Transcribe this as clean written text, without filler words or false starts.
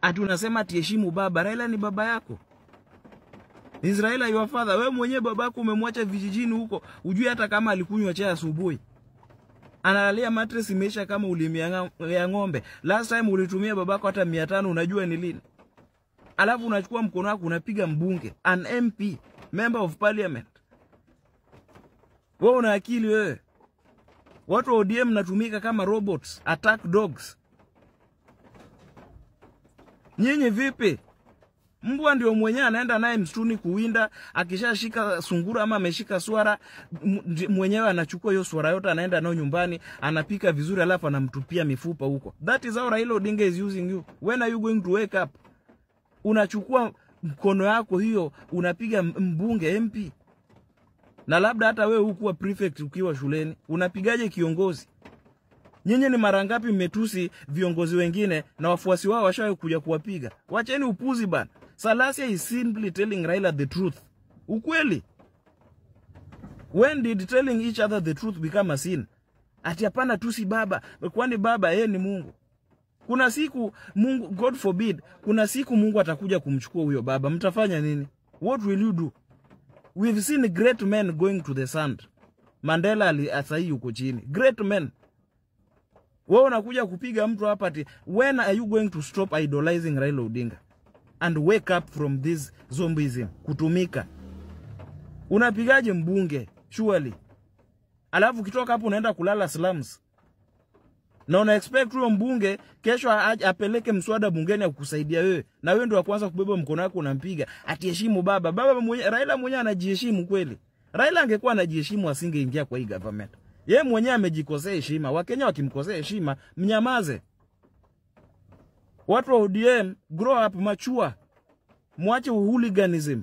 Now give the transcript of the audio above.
Ati unasema tuheshimu baba. Raila ni baba yako. Is Raila your father? Wewe mwenyewe babako umemwacha vijijini huko. Ujui hata kama alikunywa chai asubuhi. Analalia mattress imeisha kama ulimi ya ng'ombe. Last time ulitumia babako hata 500 unajua ni lini? Alafu unachukua mkono wako unapiga mbunge, an MP, member of parliament. Wewe una akili wewe? Watu wa ODM natumika kama robots, attack dogs. Nyinyi vipi? Mbwa ndio mwenyewe anaenda naye msituni kuwinda, akishashika sungura ama ameshika swara, mwenyewe anachukua hiyo swara yote anaenda nayo nyumbani, anapika vizuri alafu anamtupia mifupa huko. That is how Raila Odinga is using you. When are you going to wake up? Unachukua mkono yako hiyo, unapiga mbunge MP. Na labda hata wewe hukuwa prefect ukiwa shuleni, unapigaje kiongozi? Nyinyi ni mara ngapi mmetusi viongozi wengine na wafuasi wao washawahi kuja kuwapiga? Wacheni upuzi bana. Salasia is simply telling Raila the truth. Ukweli. When did telling each other the truth become a sin? Ati hapana tusi baba, kwani baba yeye ni Mungu. Kuna siku Mungu, God forbid, kuna siku Mungu atakuja kumchukua huyo baba. Mtafanya nini? What will you do? We've seen great men going to the sand. Mandela asai yuko chini. Great men. Wewe unakuja kupiga mtu hapa ati, when are you going to stop idolizing Raila Odinga and wake up from this zombieism? Kutumika. Unapigaje mbunge? Surely. Alafu kitoka hapo unaenda kulala slums. Na una expect huyo mbunge kesho apeleke mswada bungeni akukusaidia wewe. Na wewe ndio wa kwanza kubeba mkono wako unampiga. Atiheshimu baba. Baba mwenyewe, Raila mwenyewe anajiheshimu kweli. Raila angekuwa anajiheshimu asingeingia kwa hii government. Yeye mwenyewe amejikosea heshima. Wakenya wakimkosea heshima, mnyamaze. Watu wa ODM, grow up, mature. Mwache hooliganism.